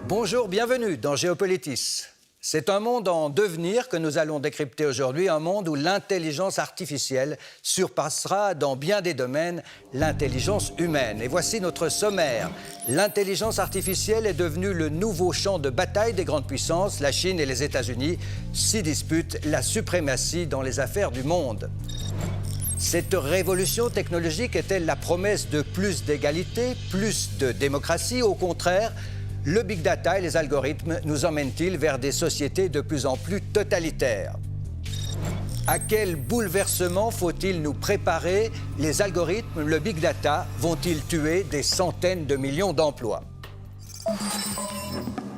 Bonjour, bienvenue dans Géopolitis. C'est un monde en devenir que nous allons décrypter aujourd'hui, un monde où l'intelligence artificielle surpassera dans bien des domaines l'intelligence humaine. Et voici notre sommaire. L'intelligence artificielle est devenue le nouveau champ de bataille des grandes puissances. La Chine et les États-Unis s'y disputent la suprématie dans les affaires du monde. Cette révolution technologique est-elle la promesse de plus d'égalité, plus de démocratie? Au contraire, le big data et les algorithmes nous emmènent-ils vers des sociétés de plus en plus totalitaires? À quel bouleversement faut-il nous préparer? Les algorithmes, le big data, vont-ils tuer des centaines de millions d'emplois?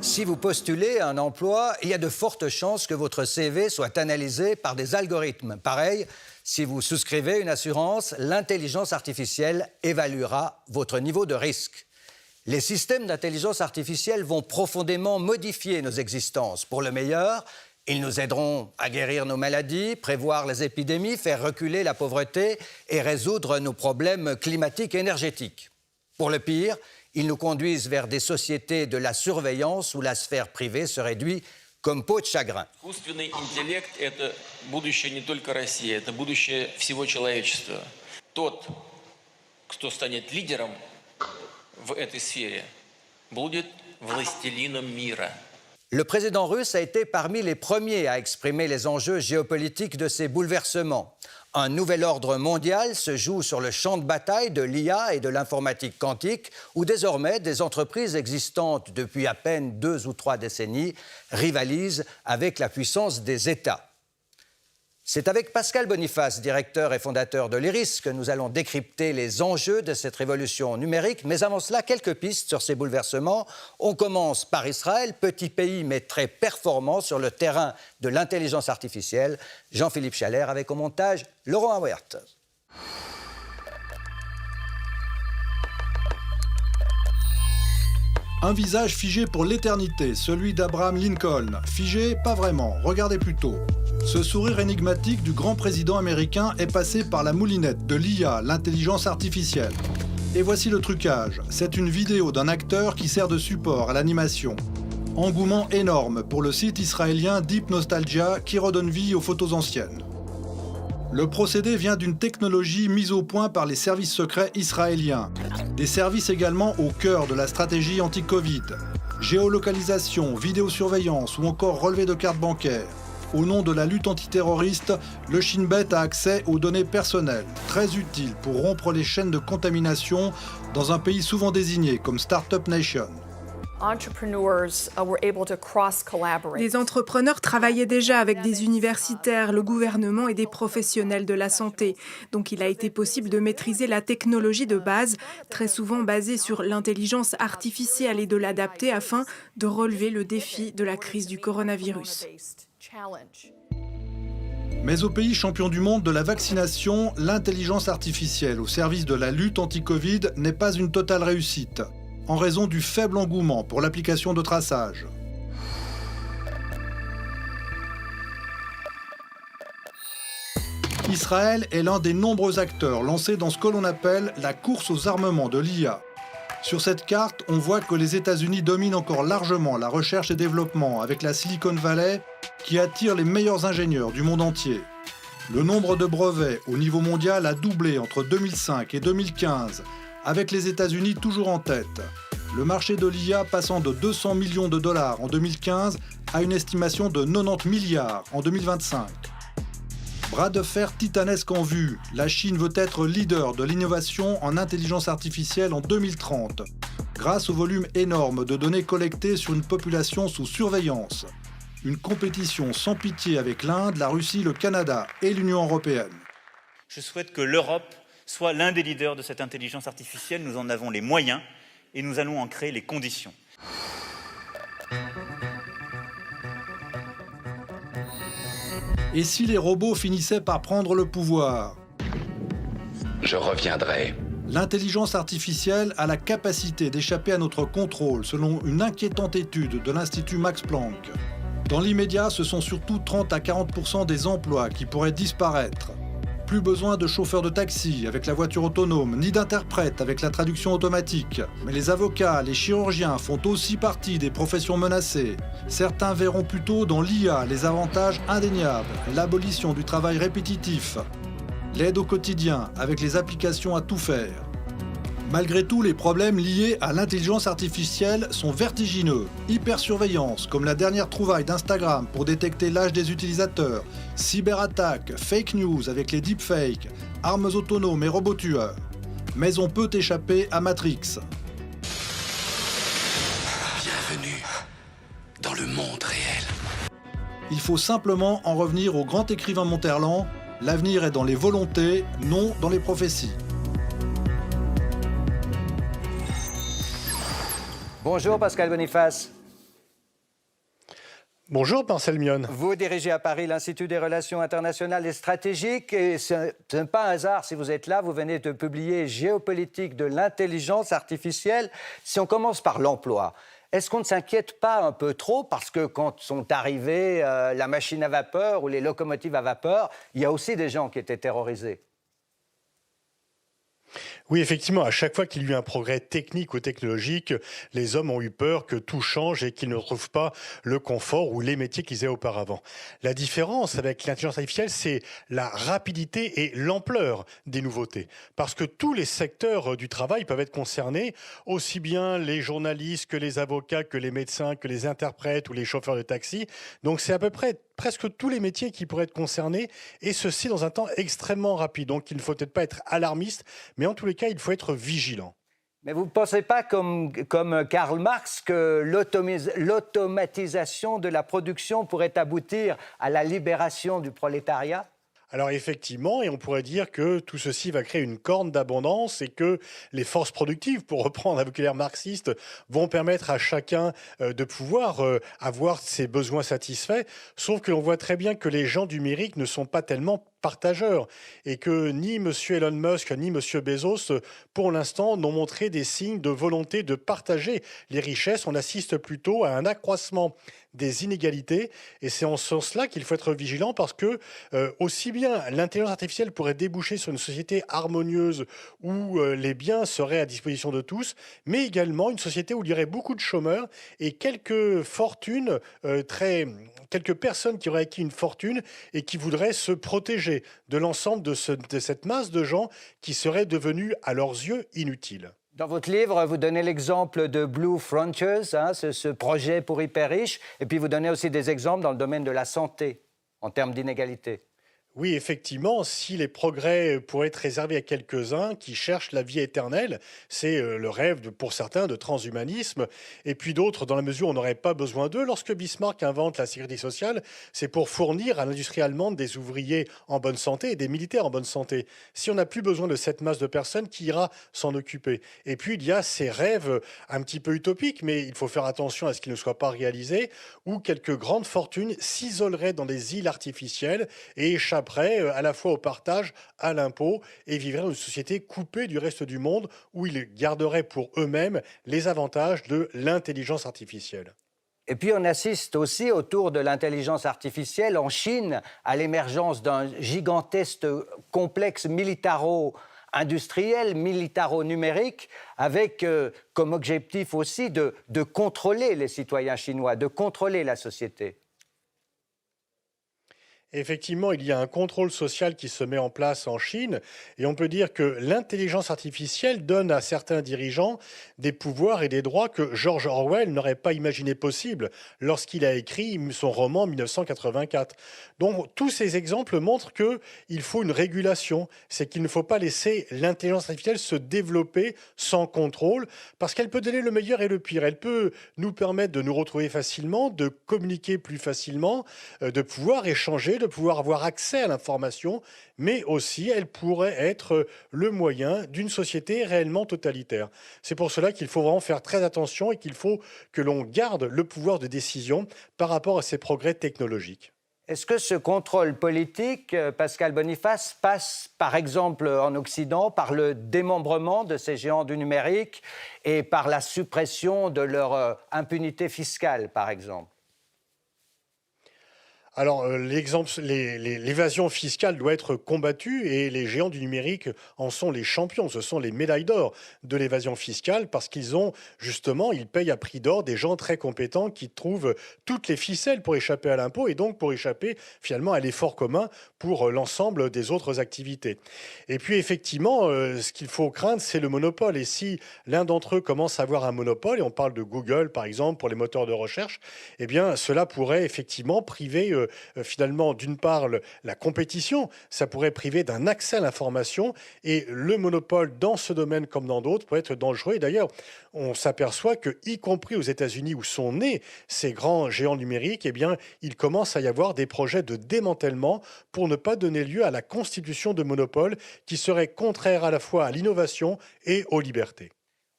Si vous postulez à un emploi, il y a de fortes chances que votre CV soit analysé par des algorithmes. Pareil, si vous souscrivez une assurance, l'intelligence artificielle évaluera votre niveau de risque. Les systèmes d'intelligence artificielle vont profondément modifier nos existences. Pour le meilleur, ils nous aideront à guérir nos maladies, prévoir les épidémies, faire reculer la pauvreté et résoudre nos problèmes climatiques et énergétiques. Pour le pire, ils nous conduisent vers des sociétés de la surveillance où la sphère privée se réduit comme peau de chagrin. Искусственный интеллект – это будущее не только России, это будущее всего человечества. Тот, кто станет лидером в этой сфере, будет властелином мира. Le président russe a été parmi les premiers à exprimer les enjeux géopolitiques de ces bouleversements. Un nouvel ordre mondial se joue sur le champ de bataille de l'IA et de l'informatique quantique, où désormais des entreprises existantes depuis à peine 2 ou 3 décennies rivalisent avec la puissance des États. C'est avec Pascal Boniface, directeur et fondateur de l'IRIS, que nous allons décrypter les enjeux de cette révolution numérique. Mais avant cela, quelques pistes sur ces bouleversements. On commence par Israël, petit pays mais très performant sur le terrain de l'intelligence artificielle. Jean-Philippe Chalère avec au montage Laurent Hauert. Un visage figé pour l'éternité, celui d'Abraham Lincoln. Figé, pas vraiment, regardez plutôt. Ce sourire énigmatique du grand président américain est passé par la moulinette de l'IA, l'intelligence artificielle. Et voici le trucage. C'est une vidéo d'un acteur qui sert de support à l'animation. Engouement énorme pour le site israélien Deep Nostalgia qui redonne vie aux photos anciennes. Le procédé vient d'une technologie mise au point par les services secrets israéliens. Des services également au cœur de la stratégie anti-Covid. Géolocalisation, vidéosurveillance ou encore relevé de cartes bancaires. Au nom de la lutte antiterroriste, le Shin Bet a accès aux données personnelles, très utiles pour rompre les chaînes de contamination dans un pays souvent désigné comme Startup Nation. Les entrepreneurs travaillaient déjà avec des universitaires, le gouvernement et des professionnels de la santé. Donc il a été possible de maîtriser la technologie de base, très souvent basée sur l'intelligence artificielle, et de l'adapter afin de relever le défi de la crise du coronavirus. Mais au pays champion du monde de la vaccination, l'intelligence artificielle au service de la lutte anti-Covid n'est pas une totale réussite, en raison du faible engouement pour l'application de traçage. Israël est l'un des nombreux acteurs lancés dans ce que l'on appelle la course aux armements de l'IA. Sur cette carte, on voit que les États-Unis dominent encore largement la recherche et développement avec la Silicon Valley qui attire les meilleurs ingénieurs du monde entier. Le nombre de brevets au niveau mondial a doublé entre 2005 et 2015, avec les États-Unis toujours en tête. Le marché de l'IA passant de 200 millions de dollars en 2015 à une estimation de 90 milliards en 2025. Bras de fer titanesque en vue, la Chine veut être leader de l'innovation en intelligence artificielle en 2030, grâce au volume énorme de données collectées sur une population sous surveillance. Une compétition sans pitié avec l'Inde, la Russie, le Canada et l'Union européenne. Je souhaite que l'Europe soit l'un des leaders de cette intelligence artificielle. Nous en avons les moyens et nous allons en créer les conditions. Et si les robots finissaient par prendre le pouvoir? je reviendrai. L'intelligence artificielle a la capacité d'échapper à notre contrôle, selon une inquiétante étude de l'Institut Max Planck. Dans l'immédiat, ce sont surtout 30 à 40% des emplois qui pourraient disparaître. Plus besoin de chauffeurs de taxi avec la voiture autonome, ni d'interprètes avec la traduction automatique. Mais les avocats, les chirurgiens font aussi partie des professions menacées. Certains verront plutôt dans l'IA les avantages indéniables, l'abolition du travail répétitif, l'aide au quotidien avec les applications à tout faire. Malgré tout, les problèmes liés à l'intelligence artificielle sont vertigineux. Hypersurveillance, comme la dernière trouvaille d'Instagram pour détecter l'âge des utilisateurs, cyberattaques, fake news avec les deepfakes, armes autonomes et robots tueurs. Mais on peut échapper à Matrix. Bienvenue dans le monde réel. Il faut simplement en revenir au grand écrivain Monterland, l'avenir est dans les volontés, non dans les prophéties. Bonjour Pascal Boniface. Bonjour Marcel Mion. Vous dirigez à Paris l'Institut des relations internationales et stratégiques et ce n'est pas un hasard si vous êtes là, vous venez de publier Géopolitique de l'intelligence artificielle. Si on commence par l'emploi, est-ce qu'on ne s'inquiète pas un peu trop parce que quand sont arrivées la machine à vapeur ou les locomotives à vapeur, il y a aussi des gens qui étaient terrorisés? Oui, effectivement, à chaque fois qu'il y a eu un progrès technique ou technologique, les hommes ont eu peur que tout change et qu'ils ne retrouvent pas le confort ou les métiers qu'ils avaient auparavant. La différence avec l'intelligence artificielle, c'est la rapidité et l'ampleur des nouveautés. Parce que tous les secteurs du travail peuvent être concernés, aussi bien les journalistes que les avocats, que les médecins, que les interprètes ou les chauffeurs de taxi. Donc c'est à peu près presque tous les métiers qui pourraient être concernés, et ceci dans un temps extrêmement rapide. Donc il ne faut peut-être pas être alarmiste, mais en tous les cas, il faut être vigilant. Mais vous ne pensez pas, comme Karl Marx, que l'automatisation de la production pourrait aboutir à la libération du prolétariat ? Alors effectivement, et on pourrait dire que tout ceci va créer une corne d'abondance et que les forces productives, pour reprendre un vocabulaire marxiste, vont permettre à chacun de pouvoir avoir ses besoins satisfaits. Sauf que l'on voit très bien que les gens du numérique ne sont pas tellement partageurs et que ni M. Elon Musk ni M. Bezos, pour l'instant, n'ont montré des signes de volonté de partager les richesses. On assiste plutôt à un accroissement des inégalités et c'est en ce sens-là qu'il faut être vigilant parce que aussi bien l'intelligence artificielle pourrait déboucher sur une société harmonieuse où les biens seraient à disposition de tous, mais également une société où il y aurait beaucoup de chômeurs et quelques fortunes, quelques personnes qui auraient acquis une fortune et qui voudraient se protéger de l'ensemble de cette masse de gens qui seraient devenus à leurs yeux inutiles. Dans votre livre, vous donnez l'exemple de Blue Frontiers, ce projet pour hyper riches, et puis vous donnez aussi des exemples dans le domaine de la santé, en termes d'inégalité. Oui, effectivement, si les progrès pourraient être réservés à quelques-uns qui cherchent la vie éternelle, c'est le rêve pour certains de transhumanisme, et puis d'autres, dans la mesure où on n'aurait pas besoin d'eux. Lorsque Bismarck invente la sécurité sociale, c'est pour fournir à l'industrie allemande des ouvriers en bonne santé et des militaires en bonne santé. Si on n'a plus besoin de cette masse de personnes, qui ira s'en occuper? Et puis, il y a ces rêves un petit peu utopiques, mais il faut faire attention à ce qu'ils ne soient pas réalisés, où quelques grandes fortunes s'isoleraient dans des îles artificielles et échapperaient à la fois au partage, à l'impôt, et vivraient dans une société coupée du reste du monde où ils garderaient pour eux-mêmes les avantages de l'intelligence artificielle. Et puis on assiste aussi autour de l'intelligence artificielle en Chine à l'émergence d'un gigantesque complexe militaro-industriel, militaro-numérique, avec comme objectif aussi de contrôler les citoyens chinois, de contrôler la société. Effectivement, il y a un contrôle social qui se met en place en Chine et on peut dire que l'intelligence artificielle donne à certains dirigeants des pouvoirs et des droits que George Orwell n'aurait pas imaginé possible lorsqu'il a écrit son roman 1984. Donc tous ces exemples montrent qu'il faut une régulation, c'est qu'il ne faut pas laisser l'intelligence artificielle se développer sans contrôle parce qu'elle peut donner le meilleur et le pire. Elle peut nous permettre de nous retrouver facilement, de communiquer plus facilement, de pouvoir échanger, de pouvoir avoir accès à l'information, mais aussi elle pourrait être le moyen d'une société réellement totalitaire. C'est pour cela qu'il faut vraiment faire très attention et qu'il faut que l'on garde le pouvoir de décision par rapport à ces progrès technologiques. Est-ce que ce contrôle politique, Pascal Boniface, passe par exemple en Occident par le démembrement de ces géants du numérique et par la suppression de leur impunité fiscale, par exemple? Alors, l'évasion fiscale doit être combattue et les géants du numérique en sont les champions. Ce sont les médailles d'or de l'évasion fiscale parce ils payent à prix d'or des gens très compétents qui trouvent toutes les ficelles pour échapper à l'impôt et donc pour échapper finalement à l'effort commun pour l'ensemble des autres activités. Et puis, effectivement, ce qu'il faut craindre, c'est le monopole. Et si l'un d'entre eux commence à avoir un monopole, et on parle de Google, par exemple, pour les moteurs de recherche, eh bien, cela pourrait effectivement priver finalement, d'une part, la compétition, ça pourrait priver d'un accès à l'information et le monopole dans ce domaine comme dans d'autres peut être dangereux. Et d'ailleurs, on s'aperçoit que, y compris aux États-Unis où sont nés ces grands géants numériques, eh bien, il commence à y avoir des projets de démantèlement pour ne pas donner lieu à la constitution de monopoles qui seraient contraires à la fois à l'innovation et aux libertés.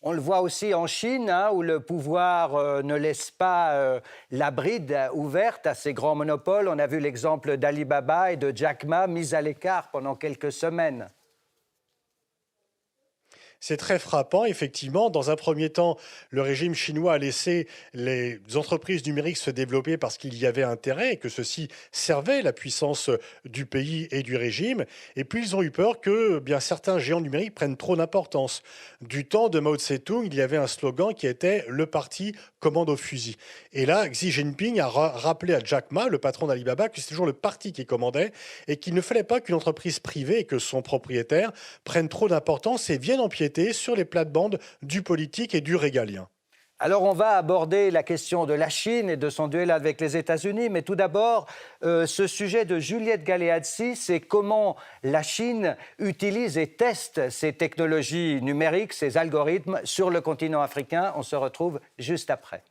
On le voit aussi en Chine, où le pouvoir ne laisse pas la bride ouverte à ces grands monopoles. On a vu l'exemple d'Alibaba et de Jack Ma mis à l'écart pendant quelques semaines. C'est très frappant, effectivement. Dans un premier temps, le régime chinois a laissé les entreprises numériques se développer parce qu'il y avait intérêt et que ceci servait la puissance du pays et du régime. Et puis, ils ont eu peur que certains géants numériques prennent trop d'importance. Du temps de Mao Tse-tung, il y avait un slogan qui était « Le parti commande au fusil ». Et là, Xi Jinping a rappelé à Jack Ma, le patron d'Alibaba, que c'est toujours le parti qui commandait et qu'il ne fallait pas qu'une entreprise privée et que son propriétaire prennent trop d'importance et viennent empiéter sur les plates-bandes du politique et du régalien. Alors on va aborder la question de la Chine et de son duel avec les États-Unis, mais tout d'abord, ce sujet de Juliette Galeazzi, c'est comment la Chine utilise et teste ces technologies numériques, ces algorithmes sur le continent africain. On se retrouve juste après.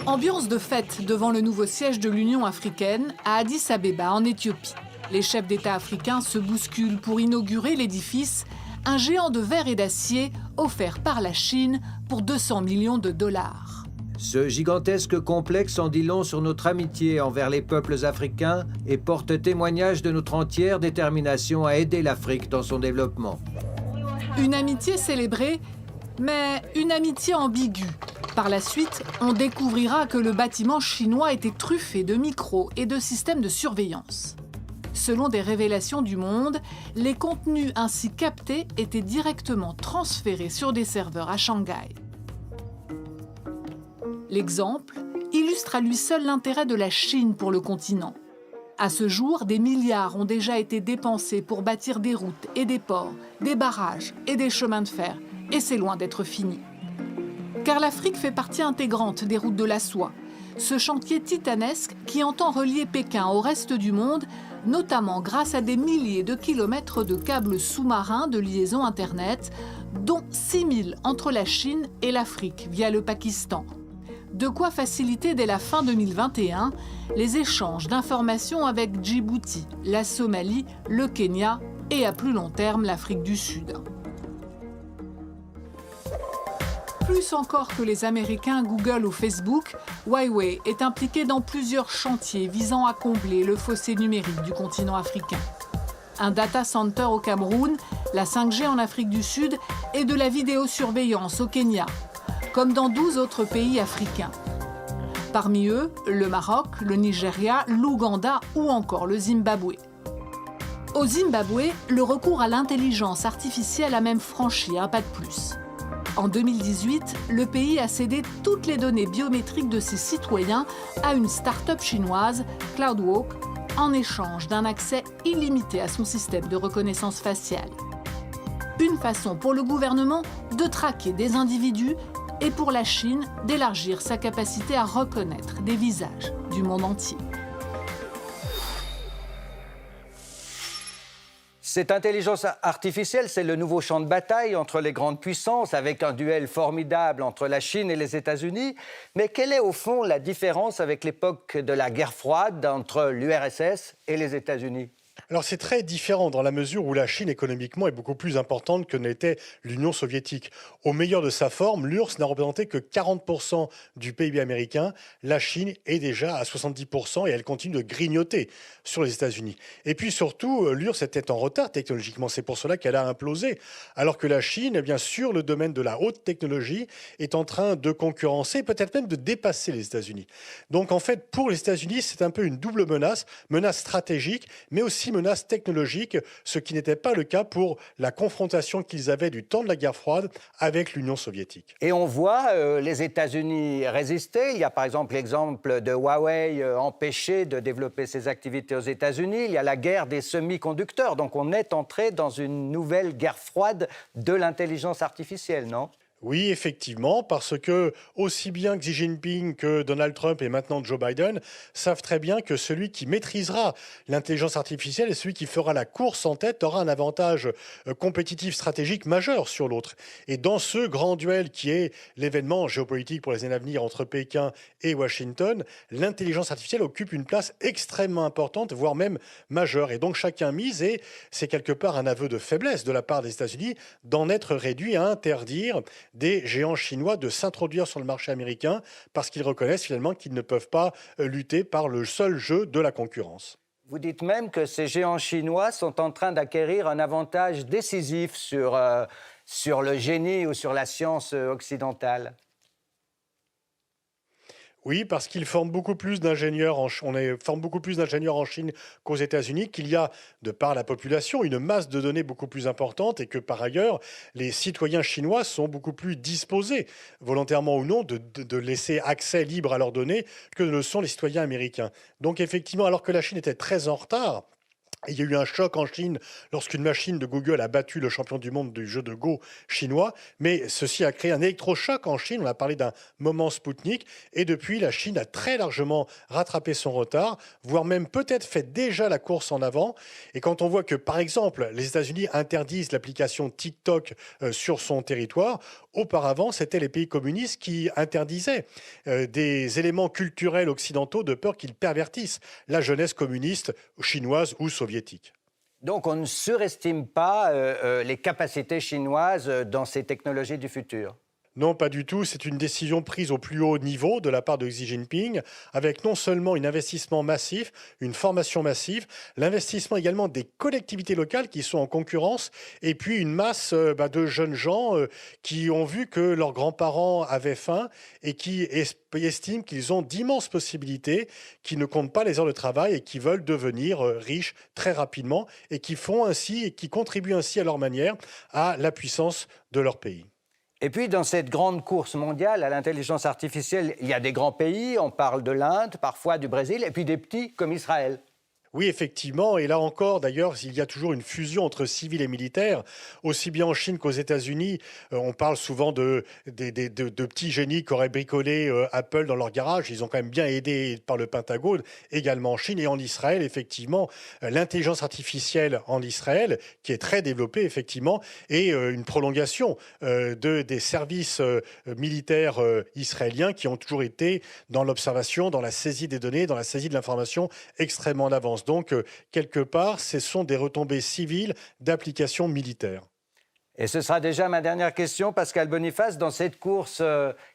Ambiance de fête devant le nouveau siège de l'Union africaine à Addis Abeba, en Éthiopie. Les chefs d'État africains se bousculent pour inaugurer l'édifice, un géant de verre et d'acier offert par la Chine pour 200 millions de dollars. Ce gigantesque complexe en dit long sur notre amitié envers les peuples africains et porte témoignage de notre entière détermination à aider l'Afrique dans son développement. Une amitié célébrée, mais une amitié ambiguë. Par la suite, on découvrira que le bâtiment chinois était truffé de micros et de systèmes de surveillance. Selon des révélations du Monde, les contenus ainsi captés étaient directement transférés sur des serveurs à Shanghai. L'exemple illustre à lui seul l'intérêt de la Chine pour le continent. À ce jour, des milliards ont déjà été dépensés pour bâtir des routes et des ports, des barrages et des chemins de fer, et c'est loin d'être fini. Car l'Afrique fait partie intégrante des routes de la soie, ce chantier titanesque qui entend relier Pékin au reste du monde, notamment grâce à des milliers de kilomètres de câbles sous-marins de liaison Internet, dont 6000 entre la Chine et l'Afrique via le Pakistan. De quoi faciliter dès la fin 2021 les échanges d'informations avec Djibouti, la Somalie, le Kenya et à plus long terme l'Afrique du Sud. Plus encore que les Américains Google ou Facebook, Huawei est impliqué dans plusieurs chantiers visant à combler le fossé numérique du continent africain. Un data center au Cameroun, la 5G en Afrique du Sud et de la vidéosurveillance au Kenya, comme dans 12 autres pays africains. Parmi eux, le Maroc, le Nigeria, l'Ouganda ou encore le Zimbabwe. Au Zimbabwe, le recours à l'intelligence artificielle a même franchi un pas de plus. En 2018, le pays a cédé toutes les données biométriques de ses citoyens à une start-up chinoise, CloudWalk, en échange d'un accès illimité à son système de reconnaissance faciale. Une façon pour le gouvernement de traquer des individus et pour la Chine d'élargir sa capacité à reconnaître des visages du monde entier. Cette intelligence artificielle, c'est le nouveau champ de bataille entre les grandes puissances, avec un duel formidable entre la Chine et les États-Unis. Mais quelle est au fond la différence avec l'époque de la guerre froide entre l'URSS et les États-Unis ? Alors c'est très différent dans la mesure où la Chine économiquement est beaucoup plus importante que n'était l'Union soviétique. Au meilleur de sa forme, l'URSS n'a représenté que 40% du PIB américain. La Chine est déjà à 70% et elle continue de grignoter sur les États-Unis. Et puis surtout, l'URSS était en retard technologiquement. C'est pour cela qu'elle a implosé. Alors que la Chine, eh bien sûr, le domaine de la haute technologie est en train de concurrencer, peut-être même de dépasser les États-Unis. Donc en fait, pour les États-Unis, c'est un peu une double menace, menace stratégique, mais aussi menace technologique, ce qui n'était pas le cas pour la confrontation qu'ils avaient du temps de la guerre froide avec l'Union soviétique. Et on voit les États-Unis résister. Il y a par exemple l'exemple de Huawei empêché de développer ses activités aux États-Unis. Il y a la guerre des semi-conducteurs. Donc on est entré dans une nouvelle guerre froide de l'intelligence artificielle, non ? Oui, effectivement, parce que aussi bien Xi Jinping que Donald Trump et maintenant Joe Biden savent très bien que celui qui maîtrisera l'intelligence artificielle et celui qui fera la course en tête aura un avantage compétitif stratégique majeur sur l'autre. Et dans ce grand duel qui est l'événement géopolitique pour les années à venir entre Pékin et Washington, l'intelligence artificielle occupe une place extrêmement importante, voire même majeure. Et donc chacun mise, et c'est quelque part un aveu de faiblesse de la part des États-Unis d'en être réduit à interdire des géants chinois de s'introduire sur le marché américain parce qu'ils reconnaissent finalement qu'ils ne peuvent pas lutter par le seul jeu de la concurrence. Vous dites même que ces géants chinois sont en train d'acquérir un avantage décisif sur le génie ou sur la science occidentale. Oui, parce qu'ils forment beaucoup plus d'ingénieurs en Chine qu'aux États-Unis, qu'il y a, de par la population, une masse de données beaucoup plus importante et que, par ailleurs, les citoyens chinois sont beaucoup plus disposés, volontairement ou non, de laisser accès libre à leurs données que ne le sont les citoyens américains. Donc, effectivement, alors que la Chine était très en retard, il y a eu un choc en Chine lorsqu'une machine de Google a battu le champion du monde du jeu de Go chinois, mais ceci a créé un électrochoc en Chine, on a parlé d'un moment Spoutnik, et depuis la Chine a très largement rattrapé son retard, voire même peut-être fait déjà la course en avant, et quand on voit que par exemple les États-Unis interdisent l'application TikTok sur son territoire, auparavant c'était les pays communistes qui interdisaient des éléments culturels occidentaux de peur qu'ils pervertissent la jeunesse communiste chinoise ou soviétique. Donc on ne surestime pas les capacités chinoises dans ces technologies du futur. Non, pas du tout. C'est une décision prise au plus haut niveau de la part de Xi Jinping, avec non seulement un investissement massif, une formation massive, l'investissement également des collectivités locales qui sont en concurrence, et puis une masse de jeunes gens qui ont vu que leurs grands-parents avaient faim et qui estiment qu'ils ont d'immenses possibilités, qui ne comptent pas les heures de travail et qui veulent devenir riches très rapidement et qui font ainsi et qui contribuent ainsi à leur manière à la puissance de leur pays. Et puis, dans cette grande course mondiale à l'intelligence artificielle, il y a des grands pays, on parle de l'Inde, parfois du Brésil, et puis des petits comme Israël. Oui, effectivement. Et là encore, d'ailleurs, il y a toujours une fusion entre civils et militaires. Aussi bien en Chine qu'aux États-Unis, on parle souvent de petits génies qui auraient bricolé Apple dans leur garage. Ils ont quand même bien aidé par le Pentagone, également en Chine. Et en Israël, effectivement, l'intelligence artificielle en Israël, qui est très développée, effectivement, est une prolongation des services militaires israéliens qui ont toujours été dans l'observation, dans la saisie des données, dans la saisie de l'information extrêmement en avance. Donc, quelque part, ce sont des retombées civiles d'applications militaires. Et ce sera déjà ma dernière question, Pascal Boniface. Dans cette course,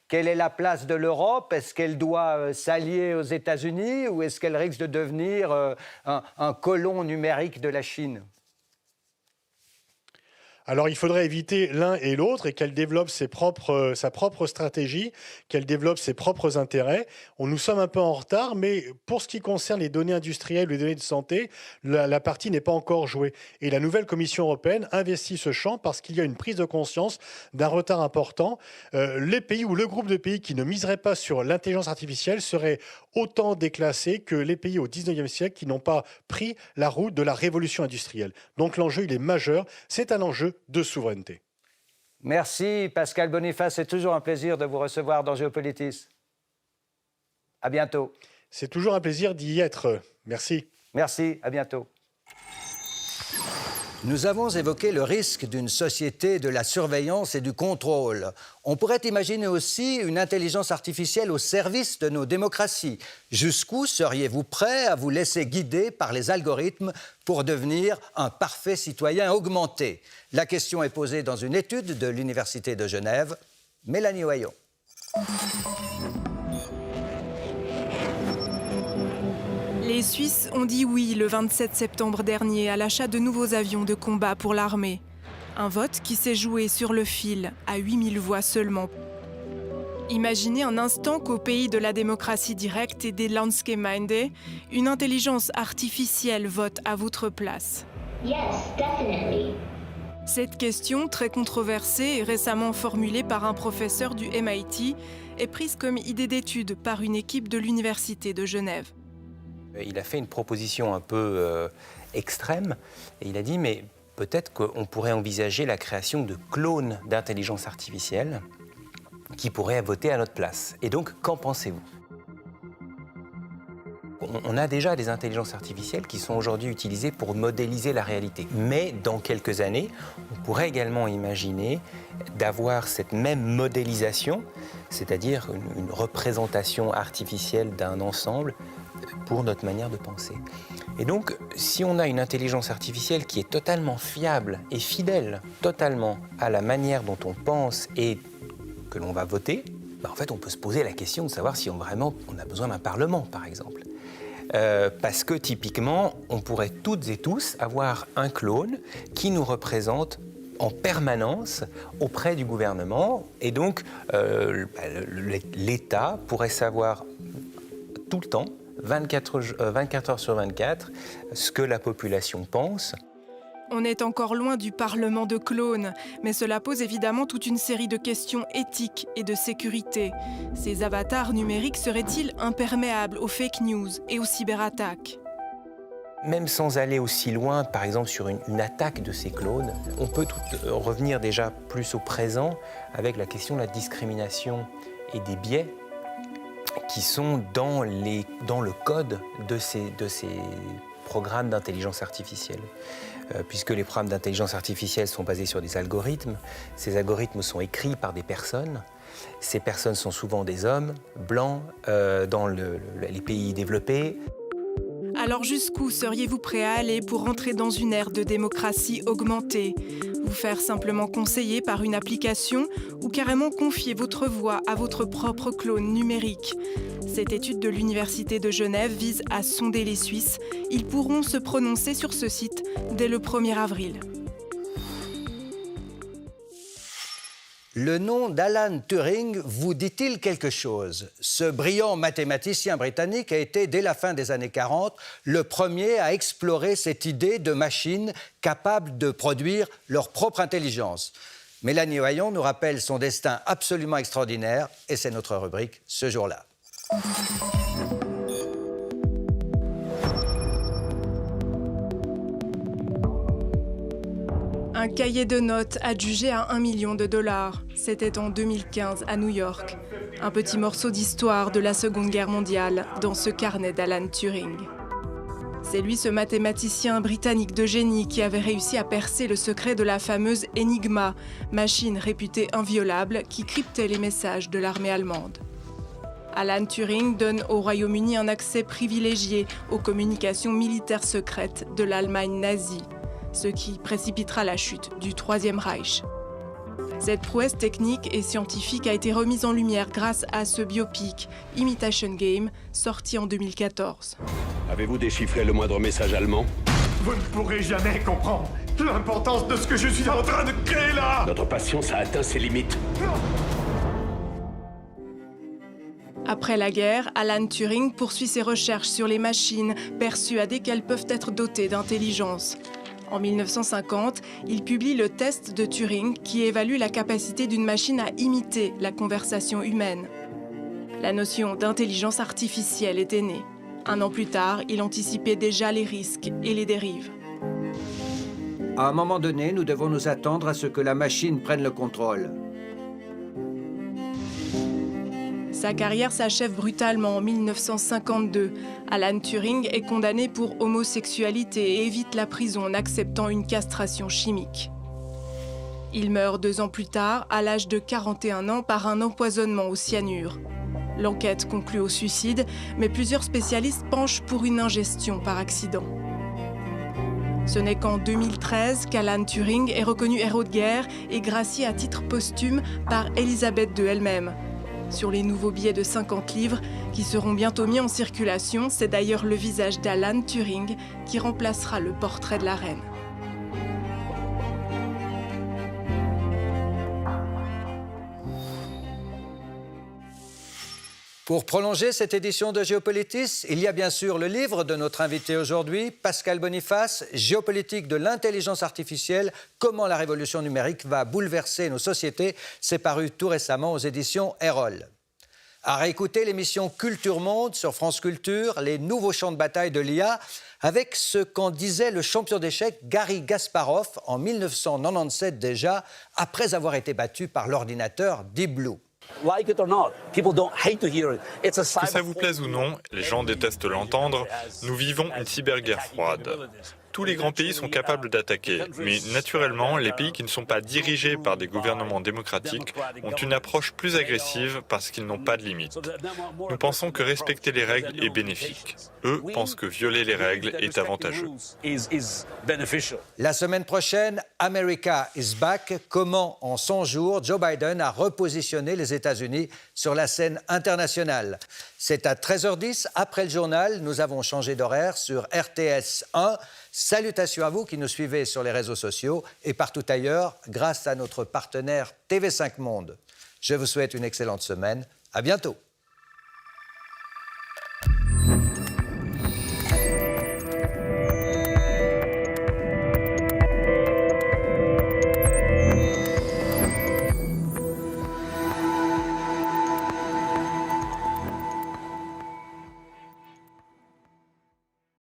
quelle est la place de l'Europe ? Est-ce qu'elle doit s'allier aux États-Unis ou est-ce qu'elle risque de devenir un colon numérique de la Chine ? Alors, il faudrait éviter l'un et l'autre et qu'elle développe sa propre stratégie, qu'elle développe ses propres intérêts. Nous sommes un peu en retard, mais pour ce qui concerne les données industrielles, les données de santé, la partie n'est pas encore jouée. Et la nouvelle Commission européenne investit ce champ parce qu'il y a une prise de conscience d'un retard important. Les pays ou le groupe de pays qui ne miseraient pas sur l'intelligence artificielle seraient autant déclassés que les pays au 19e siècle qui n'ont pas pris la route de la révolution industrielle. Donc l'enjeu, il est majeur. C'est un enjeu de souveraineté. Merci Pascal Boniface, c'est toujours un plaisir de vous recevoir dans Géopolitis. À bientôt. C'est toujours un plaisir d'y être. Merci. Merci, à bientôt. Nous avons évoqué le risque d'une société de la surveillance et du contrôle. On pourrait imaginer aussi une intelligence artificielle au service de nos démocraties. Jusqu'où seriez-vous prêt à vous laisser guider par les algorithmes pour devenir un parfait citoyen augmenté? La question est posée dans une étude de l'Université de Genève. Mélanie Oyon. Les Suisses ont dit oui le 27 septembre dernier à l'achat de nouveaux avions de combat pour l'armée. Un vote qui s'est joué sur le fil, à 8000 voix seulement. Imaginez un instant qu'au pays de la démocratie directe et des Landsgemeinde, une intelligence artificielle vote à votre place. Yes, definitely. Cette question, très controversée et récemment formulée par un professeur du MIT, est prise comme idée d'étude par une équipe de l'Université de Genève. Il a fait une proposition un peu extrême et il a dit mais peut-être qu'on pourrait envisager la création de clones d'intelligence artificielle qui pourraient voter à notre place. Et donc, qu'en pensez-vous ? On a déjà des intelligences artificielles qui sont aujourd'hui utilisées pour modéliser la réalité. Mais dans quelques années, on pourrait également imaginer d'avoir cette même modélisation, c'est-à-dire une représentation artificielle d'un ensemble pour notre manière de penser. Et donc, si on a une intelligence artificielle qui est totalement fiable et fidèle totalement à la manière dont on pense et que l'on va voter, en fait, on peut se poser la question de savoir si on a besoin d'un parlement, par exemple. Parce que, typiquement, on pourrait toutes et tous avoir un clone qui nous représente en permanence auprès du gouvernement. Et donc, l'État pourrait savoir tout le temps, 24 heures sur 24, ce que la population pense. On est encore loin du parlement de clones, mais cela pose évidemment toute une série de questions éthiques et de sécurité. Ces avatars numériques seraient-ils imperméables aux fake news et aux cyberattaques ? Même sans aller aussi loin, par exemple sur une attaque de ces clones, on peut revenir déjà plus au présent avec la question de la discrimination et des biais qui sont dans le code de ces programmes d'intelligence artificielle. Puisque les programmes d'intelligence artificielle sont basés sur des algorithmes, ces algorithmes sont écrits par des personnes. Ces personnes sont souvent des hommes blancs dans les pays développés. Alors jusqu'où seriez-vous prêt à aller pour entrer dans une ère de démocratie augmentée ? Vous faire simplement conseiller par une application ou carrément confier votre voix à votre propre clone numérique ? Cette étude de l'Université de Genève vise à sonder les Suisses. Ils pourront se prononcer sur ce site dès le 1er avril. Le nom d'Alan Turing vous dit-il quelque chose? Ce brillant mathématicien britannique a été, dès la fin des années 40, le premier à explorer cette idée de machines capables de produire leur propre intelligence. Mélanie Oyon nous rappelle son destin absolument extraordinaire et c'est notre rubrique ce jour-là. Un cahier de notes adjugé à $1 million. C'était en 2015 à New York. Un petit morceau d'histoire de la Seconde Guerre mondiale dans ce carnet d'Alan Turing. C'est lui, ce mathématicien britannique de génie, qui avait réussi à percer le secret de la fameuse Enigma, machine réputée inviolable qui cryptait les messages de l'armée allemande. Alan Turing donne au Royaume-Uni un accès privilégié aux communications militaires secrètes de l'Allemagne nazie, ce qui précipitera la chute du Troisième Reich. Cette prouesse technique et scientifique a été remise en lumière grâce à ce biopic, Imitation Game, sorti en 2014. Avez-vous déchiffré le moindre message allemand? Vous ne pourrez jamais comprendre l'importance de ce que je suis en train de créer là! Notre patience a atteint ses limites. Après la guerre, Alan Turing poursuit ses recherches sur les machines, persuadé qu'elles peuvent être dotées d'intelligence. En 1950, il publie le test de Turing qui évalue la capacité d'une machine à imiter la conversation humaine. La notion d'intelligence artificielle était née. 1 an plus tard, il anticipait déjà les risques et les dérives. À un moment donné, nous devons nous attendre à ce que la machine prenne le contrôle. Sa carrière s'achève brutalement en 1952. Alan Turing est condamné pour homosexualité et évite la prison en acceptant une castration chimique. Il meurt 2 ans plus tard, à l'âge de 41 ans, par un empoisonnement au cyanure. L'enquête conclut au suicide, mais plusieurs spécialistes penchent pour une ingestion par accident. Ce n'est qu'en 2013 qu'Alan Turing est reconnu héros de guerre et gracié à titre posthume par Élisabeth II elle-même. Sur les nouveaux billets de 50 livres qui seront bientôt mis en circulation, c'est d'ailleurs le visage d'Alan Turing qui remplacera le portrait de la reine. Pour prolonger cette édition de Géopolitis, il y a bien sûr le livre de notre invité aujourd'hui, Pascal Boniface, Géopolitique de l'intelligence artificielle, comment la révolution numérique va bouleverser nos sociétés. C'est paru tout récemment aux éditions Erol. À réécouter l'émission Culture Monde sur France Culture, les nouveaux champs de bataille de l'IA, avec ce qu'en disait le champion d'échecs Garry Kasparov en 1997 déjà, après avoir été battu par l'ordinateur Deep Blue. Que ça vous plaise ou non, les gens détestent l'entendre, nous vivons une cyberguerre froide. Tous les grands pays sont capables d'attaquer, mais naturellement, les pays qui ne sont pas dirigés par des gouvernements démocratiques ont une approche plus agressive parce qu'ils n'ont pas de limites. Nous pensons que respecter les règles est bénéfique. Eux pensent que violer les règles est avantageux. La semaine prochaine, America is back. Comment, en 100 jours, Joe Biden a repositionné les États-Unis sur la scène internationale. C'est à 13h10, après le journal. Nous avons changé d'horaire sur RTS 1. Salutations à vous qui nous suivez sur les réseaux sociaux et partout ailleurs grâce à notre partenaire TV5 Monde. Je vous souhaite une excellente semaine. À bientôt.